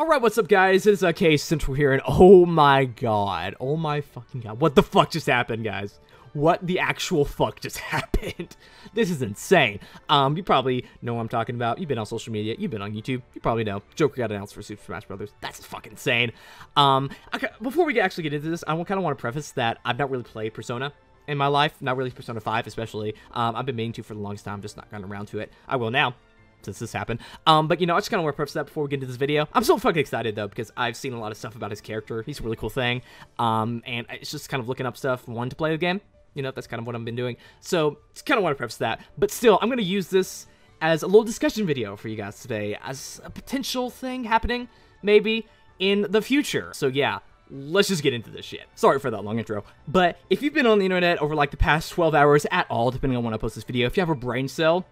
Alright, what's up guys? It is Case Central here, and oh my god, what the fuck just happened, guys? What the actual fuck just happened? This is insane. You probably know what I'm talking about. You've been on social media, you've been on YouTube, you probably know. Joker got announced for Super Smash Brothers. That's fucking insane. Okay, before we actually get into this, I kind of want to preface that I've not really played Persona in my life, not really Persona 5 especially. I've been meaning to for the longest time, just not gotten around to it. I will now, since this happened. But, you know, I just kind of want to preface that before we get into this video. I'm so fucking excited, though, because I've seen a lot of stuff about his character. He's a really cool thing. And it's just kind of looking up stuff, one, to play the game. You know, that's kind of what I've been doing. So, just kind of want to preface that. But still, I'm going to use this as a little discussion video for you guys today, as a potential thing happening, maybe, in the future. So, yeah. Let's just get into this shit. Sorry for that long intro. But if you've been on the internet over, like, the past 12 hours at all, depending on when I post this video, if you have a brain cell,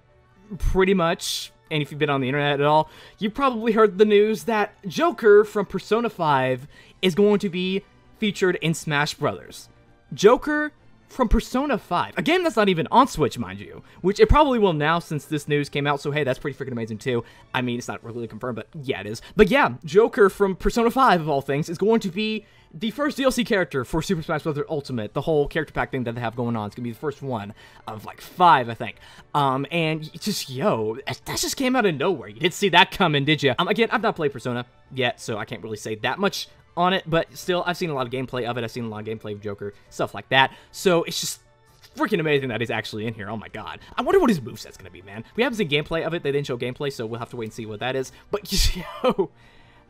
pretty much, and if you've been on the internet at all, you probably heard the news that Joker from Persona 5 is going to be featured in Smash Brothers. Joker from Persona 5, a game that's not even on Switch, mind you, which it probably will now since this news came out, so hey, that's pretty freaking amazing too. I mean, it's not really confirmed, but yeah, it is. But yeah, Joker from Persona 5, of all things, is going to be the first DLC character for Super Smash Bros. Ultimate, the whole character pack thing that they have going on. It's gonna be the first one of like 5, I think. And just, yo, that just came out of nowhere. You didn't see that coming, did you? Again, I've not played Persona yet, so I can't really say that much on it, but still, I've seen a lot of gameplay of it. I've seen a lot of gameplay of Joker, stuff like that. So it's just freaking amazing that he's actually in here. Oh my god. I wonder what his moveset's gonna be, man. We haven't seen gameplay of it. They didn't show gameplay, so we'll have to wait and see what that is. But, yo,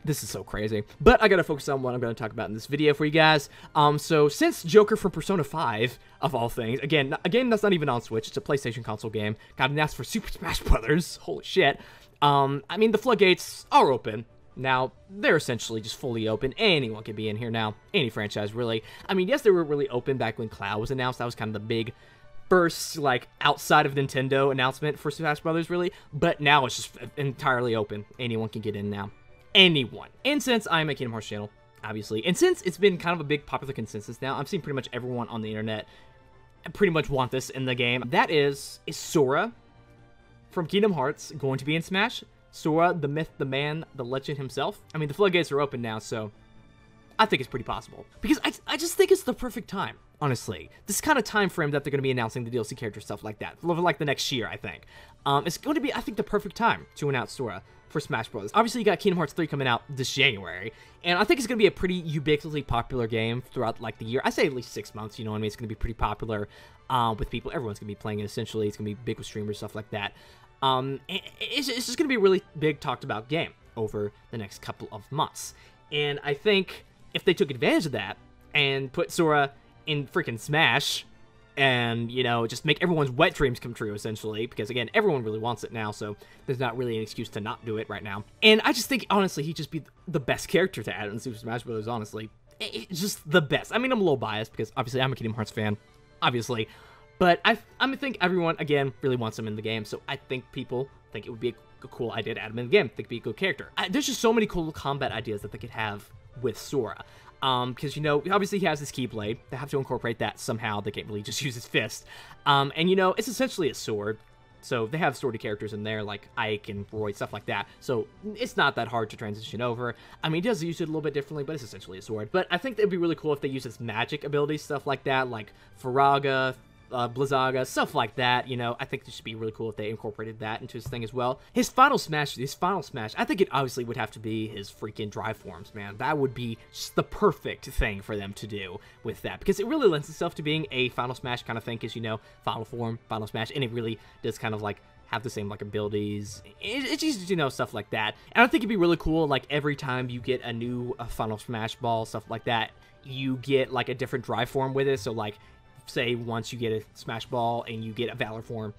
this is so crazy. But I gotta focus on what I'm gonna talk about in this video for you guys. So since Joker from Persona 5, of all things, again, a game that's not even on Switch, it's a PlayStation console game, got announced for Super Smash Brothers. Holy shit. I mean, the floodgates are open. Now, they're essentially just fully open. Anyone can be in here now. Any franchise, really. I mean, yes, they were really open back when Cloud was announced. That was kind of the big first, like, outside of Nintendo announcement for Smash Brothers, really. But now it's just entirely open. Anyone can get in now. Anyone. And since I'm a Kingdom Hearts channel, obviously, and since it's been kind of a big popular consensus now, I'm seeing pretty much everyone on the internet pretty much want this in the game. That is Sora from Kingdom Hearts going to be in Smash? Sora, the myth, the man, the legend himself. I mean, the floodgates are open now, so I think it's pretty possible. Because I just think it's the perfect time, honestly. This kind of time frame that they're going to be announcing the DLC character, stuff like that. For like the next year, I think. It's going to be, I think, the perfect time to announce Sora for Smash Bros. Obviously, you got Kingdom Hearts 3 coming out this January, and I think it's going to be a pretty ubiquitously popular game throughout, like, the year. I say at least 6 months, you know what I mean? It's going to be pretty popular with people. Everyone's going to be playing it, essentially. It's going to be big with streamers, stuff like that. It's just going to be a really big talked about game over the next couple of months. And I think if they took advantage of that and put Sora in freaking Smash and, you know, just make everyone's wet dreams come true, essentially, because, again, everyone really wants it now, so there's not really an excuse to not do it right now. And I just think, honestly, he'd just be the best character to add in Super Smash Bros., honestly. It's just the best. I mean, I'm a little biased because, obviously, I'm a Kingdom Hearts fan, obviously. But I think everyone, again, really wants him in the game, so I think people think it would be a cool idea to add him in the game. I think it'd be a good character. There's just so many cool combat ideas that they could have with Sora. Because, you know, obviously he has his Keyblade. They have to incorporate that somehow. They can't really just use his fist. And, you know, it's essentially a sword. So they have swordy characters in there, like Ike and Roy, stuff like that. So it's not that hard to transition over. I mean, he does use it a little bit differently, but it's essentially a sword. But I think it'd be really cool if they use his magic abilities, stuff like that, like Faraga, Blizzaga, stuff like that, you know. I think it should be really cool if they incorporated that into his thing as well. His final smash, I think it obviously would have to be his freaking drive forms, man. That would be just the perfect thing for them to do with that, because it really lends itself to being a final smash kind of thing, because, you know, final form, final smash, and it really does kind of, like, have the same, like, abilities. It's just, you know, stuff like that. And I think it'd be really cool, like, every time you get a new final smash ball, stuff like that, you get, like, a different drive form with it, so, like, say once you get a Smash Ball and you get a Valor form,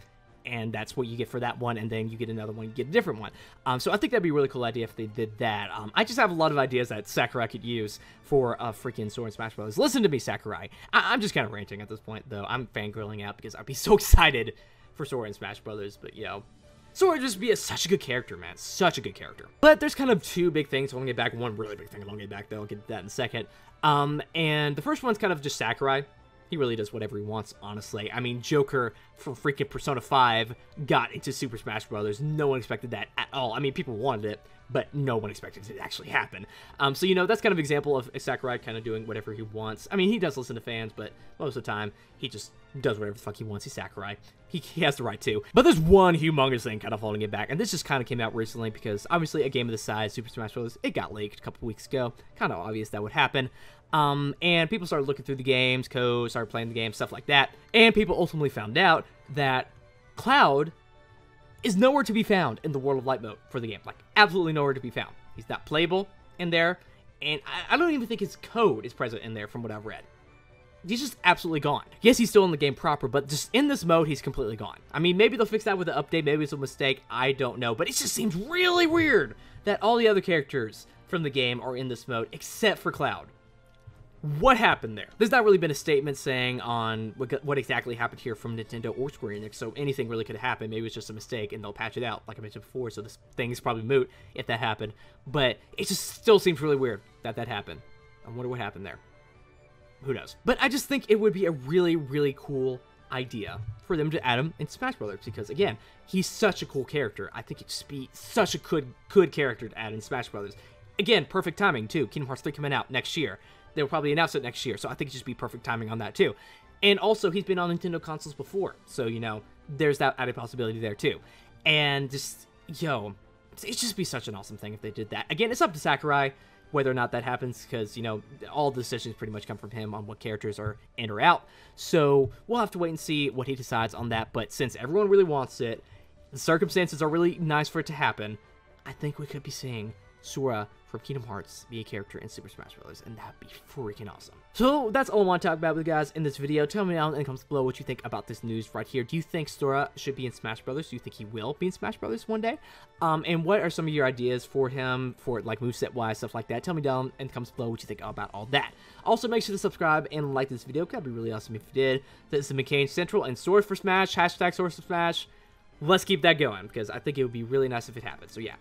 and that's what you get for that one, and then you get another one, you get a different one. So I think that'd be a really cool idea if they did that. I just have a lot of ideas that Sakurai could use for freaking Sora and Smash Bros. Listen to me, Sakurai. I'm just kind of ranting at this point, though. I'm fangirling out because I'd be so excited for Sora and Smash Brothers, but, yo, Sora would just be such a good character, man. Such a good character. But there's kind of two big things I want to get back. One really big thing I want to get back, though. I'll get to that in a second. And the first one's kind of just Sakurai. He really does whatever he wants, honestly. I mean, Joker from freaking Persona 5 got into Super Smash Brothers. No one expected that at all. I mean, people wanted it, but no one expected it to actually happen. So, you know, that's kind of an example of Sakurai kind of doing whatever he wants. I mean, he does listen to fans, but most of the time, he just does whatever the fuck he wants. He's Sakurai. He has the right to. But there's one humongous thing kind of holding it back, and this just kind of came out recently because, obviously, a game of this size, Super Smash Bros., it got leaked a couple weeks ago. Kind of obvious that would happen. And people started looking through the game's code, started playing the game, stuff like that, and people ultimately found out that Cloud is nowhere to be found in the World of Light mode for the game. Like, absolutely nowhere to be found. He's not playable in there, and I don't even think his code is present in there from what I've read. He's just absolutely gone. Yes, he's still in the game proper, but just in this mode, he's completely gone. I mean, maybe they'll fix that with the update, maybe it's a mistake, I don't know, but it just seems really weird that all the other characters from the game are in this mode, except for Cloud. What happened there? There's not really been a statement saying on what exactly happened here from Nintendo or Square Enix, so anything really could have happened. Maybe it's just a mistake, and they'll patch it out, like I mentioned before, so this thing is probably moot if that happened. But it just still seems really weird that that happened. I wonder what happened there. Who knows? But I just think it would be a really, really cool idea for them to add him in Smash Brothers, because, again, he's such a cool character. I think it'd just be such a good character to add in Smash Brothers. Again, perfect timing, too. Kingdom Hearts 3 coming out next year. They'll probably announce it next year, so I think it'd just be perfect timing on that, too. And also, he's been on Nintendo consoles before, so, you know, there's that added possibility there, too. And just, yo, it'd just be such an awesome thing if they did that. Again, it's up to Sakurai whether or not that happens, because, you know, all the decisions pretty much come from him on what characters are in or out. So, we'll have to wait and see what he decides on that, but since everyone really wants it, the circumstances are really nice for it to happen, I think we could be seeing Sora from Kingdom Hearts be a character in Super Smash Bros., and that'd be freaking awesome. So that's all I want to talk about with you guys in this video. Tell me down in the comments below what you think about this news right here. Do you think Sora should be in Smash Bros.? Do you think he will be in Smash Bros. One day? And what are some of your ideas for him, for like moveset wise, stuff like that? Tell me down in the comments below what you think about all that. Also, make sure to subscribe and like this video. That'd be really awesome if you did. This is McCain Central and Source for Smash, hashtag Source for Smash. Let's keep that going, because I think it would be really nice if it happened. So yeah,